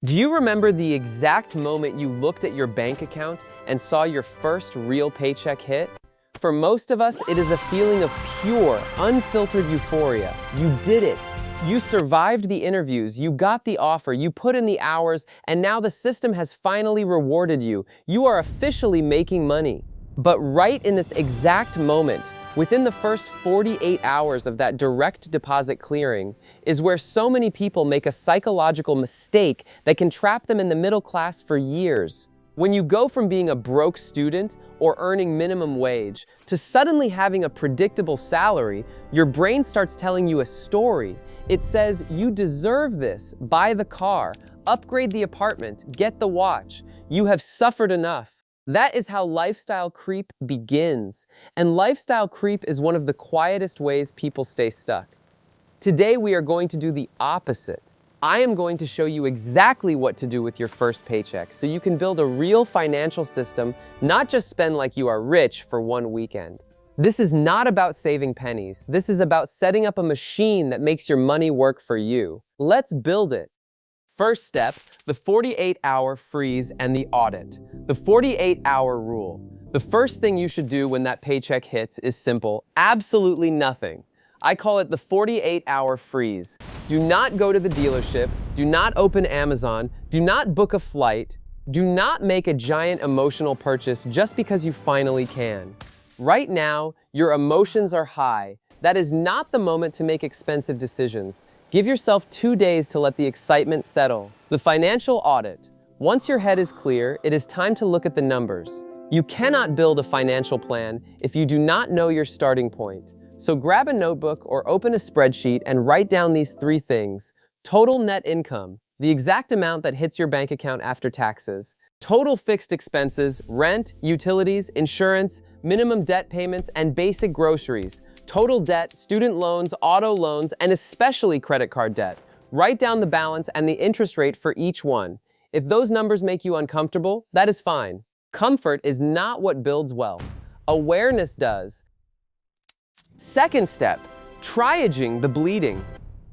Do you remember the exact moment you looked at your bank account and saw your first real paycheck hit? For most of us, it is a feeling of pure, unfiltered euphoria. You did it. You survived the interviews, you got the offer, you put in the hours, and now the system has finally rewarded you. You are officially making money. But right in this exact moment, within the first 48 hours of that direct deposit clearing, is where so many people make a psychological mistake that can trap them in the middle class for years. When you go from being a broke student or earning minimum wage to suddenly having a predictable salary, your brain starts telling you a story. It says, you deserve this, buy the car, upgrade the apartment, get the watch. You have suffered enough. That is how lifestyle creep begins. And lifestyle creep is one of the quietest ways people stay stuck. Today we are going to do the opposite. I am going to show you exactly what to do with your first paycheck so you can build a real financial system, not just spend like you are rich for one weekend. This is not about saving pennies. This is about setting up a machine that makes your money work for you. Let's build it. First step, the 48-hour freeze and the audit. The 48-hour rule. The first thing you should do when that paycheck hits is simple, absolutely nothing. I call it the 48-hour freeze. Do not go to the dealership, do not open Amazon, do not book a flight, do not make a giant emotional purchase just because you finally can. Right now, your emotions are high. That is not the moment to make expensive decisions. Give yourself 2 days to let the excitement settle. The financial audit. Once your head is clear, it is time to look at the numbers. You cannot build a financial plan if you do not know your starting point. So grab a notebook or open a spreadsheet and write down these 3 things. Total net income, the exact amount that hits your bank account after taxes. Total fixed expenses, rent, utilities, insurance, minimum debt payments, and basic groceries. Total debt, student loans, auto loans, and especially credit card debt. Write down the balance and the interest rate for each one. If those numbers make you uncomfortable, that is fine. Comfort is not what builds wealth. Awareness does. Second step, triaging the bleeding.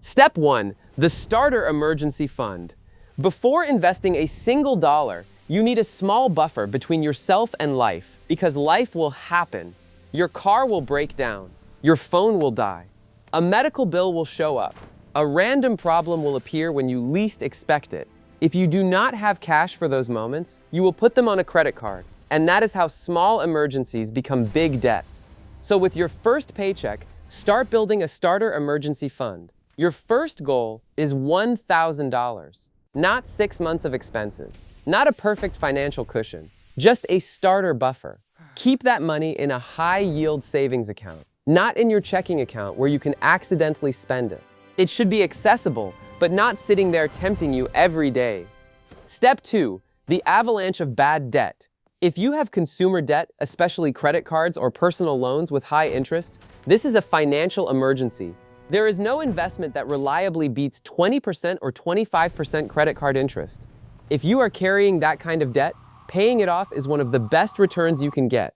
Step 1, the starter emergency fund. Before investing a single dollar, you need a small buffer between yourself and life, because life will happen. Your car will break down. Your phone will die. A medical bill will show up. A random problem will appear when you least expect it. If you do not have cash for those moments, you will put them on a credit card. And that is how small emergencies become big debts. So with your first paycheck, start building a starter emergency fund. Your first goal is $1,000, not 6 months of expenses, not a perfect financial cushion, just a starter buffer. Keep that money in a high-yield savings account, not in your checking account where you can accidentally spend it. It should be accessible, but not sitting there tempting you every day. Step 2, the avalanche of bad debt. If you have consumer debt, especially credit cards or personal loans with high interest, this is a financial emergency. There is no investment that reliably beats 20% or 25% credit card interest. If you are carrying that kind of debt, paying it off is one of the best returns you can get.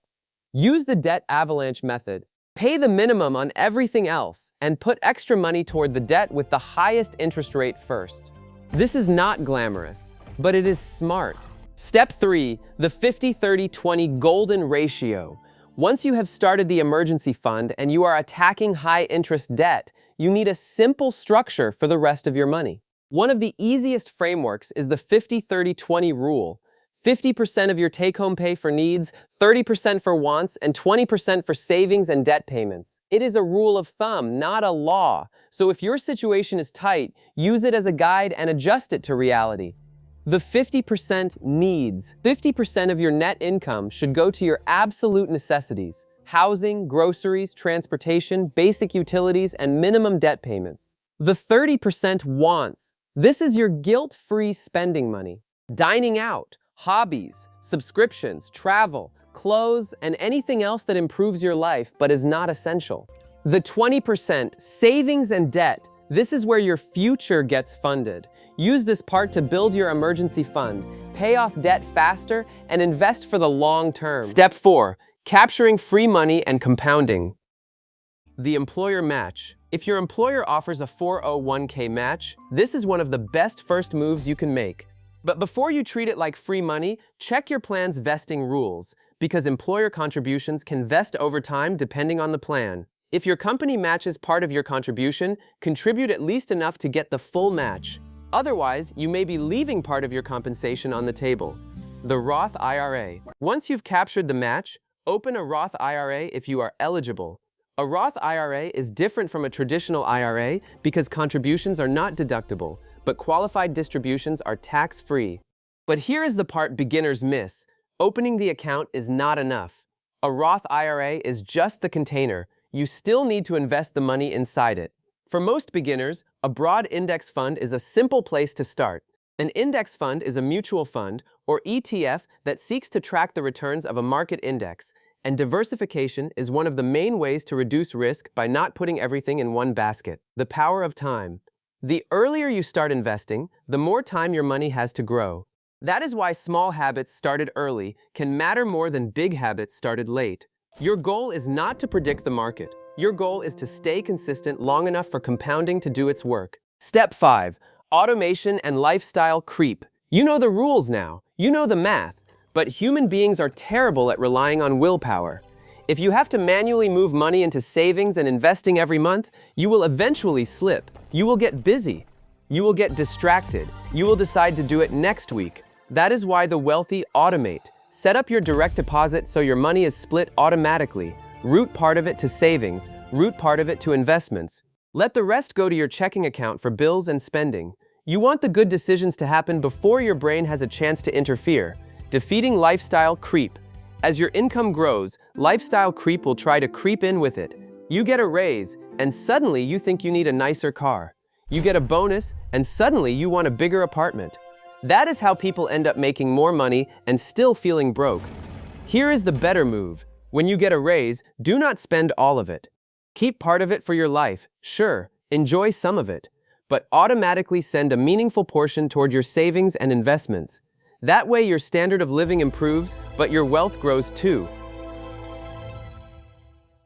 Use the debt avalanche method. Pay the minimum on everything else and put extra money toward the debt with the highest interest rate first. This is not glamorous, but it is smart. Step 3, the 50-30-20 golden ratio. Once you have started the emergency fund and you are attacking high-interest debt, you need a simple structure for the rest of your money. One of the easiest frameworks is the 50-30-20 rule. 50% of your take-home pay for needs, 30% for wants, and 20% for savings and debt payments. It is a rule of thumb, not a law. So if your situation is tight, use it as a guide and adjust it to reality. The 50% needs. 50% of your net income should go to your absolute necessities: housing, groceries, transportation, basic utilities, and minimum debt payments. The 30% wants. This is your guilt-free spending money. Dining out, hobbies, subscriptions, travel, clothes, and anything else that improves your life but is not essential. The 20% savings and debt. This is where your future gets funded. Use this part to build your emergency fund, pay off debt faster, and invest for the long term. Step 4, capturing free money and compounding. The employer match. If your employer offers a 401k match, this is one of the best first moves you can make. But before you treat it like free money, check your plan's vesting rules, because employer contributions can vest over time depending on the plan. If your company matches part of your contribution, contribute at least enough to get the full match. Otherwise, you may be leaving part of your compensation on the table. The Roth IRA. Once you've captured the match, open a Roth IRA if you are eligible. A Roth IRA is different from a traditional IRA because contributions are not deductible, but qualified distributions are tax-free. But here is the part beginners miss. Opening the account is not enough. A Roth IRA is just the container. You still need to invest the money inside it. For most beginners, a broad index fund is a simple place to start. An index fund is a mutual fund, or ETF, that seeks to track the returns of a market index, and diversification is one of the main ways to reduce risk by not putting everything in one basket. The power of time. The earlier you start investing, the more time your money has to grow. That is why small habits started early can matter more than big habits started late. Your goal is not to predict the market. Your goal is to stay consistent long enough for compounding to do its work. Step 5. Automation and lifestyle creep. You know the rules now. You know the math. But human beings are terrible at relying on willpower. If you have to manually move money into savings and investing every month, you will eventually slip. You will get busy. You will get distracted. You will decide to do it next week. That is why the wealthy automate. Set up your direct deposit so your money is split automatically. Route part of it to savings, route part of it to investments. Let the rest go to your checking account for bills and spending. You want the good decisions to happen before your brain has a chance to interfere. Defeating lifestyle creep. As your income grows, lifestyle creep will try to creep in with it. You get a raise, and suddenly you think you need a nicer car. You get a bonus, and suddenly you want a bigger apartment. That is how people end up making more money and still feeling broke. Here is the better move. When you get a raise, do not spend all of it. Keep part of it for your life. Sure, enjoy some of it, but automatically send a meaningful portion toward your savings and investments. That way your standard of living improves, but your wealth grows too.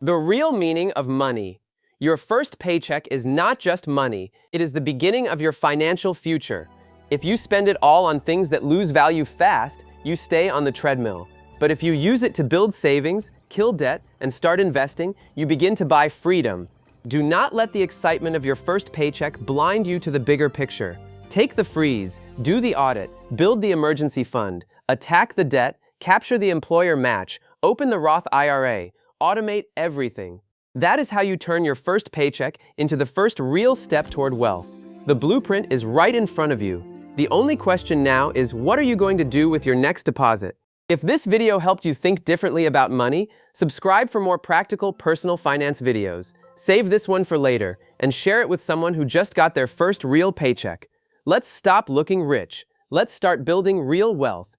The real meaning of money. Your first paycheck is not just money, it is the beginning of your financial future. If you spend it all on things that lose value fast, you stay on the treadmill. But if you use it to build savings, kill debt, and start investing, you begin to buy freedom. Do not let the excitement of your first paycheck blind you to the bigger picture. Take the freeze, do the audit, build the emergency fund, attack the debt, capture the employer match, open the Roth IRA, automate everything. That is how you turn your first paycheck into the first real step toward wealth. The blueprint is right in front of you. The only question now is, what are you going to do with your next deposit? If this video helped you think differently about money, subscribe for more practical personal finance videos. Save this one for later and share it with someone who just got their first real paycheck. Let's stop looking rich. Let's start building real wealth.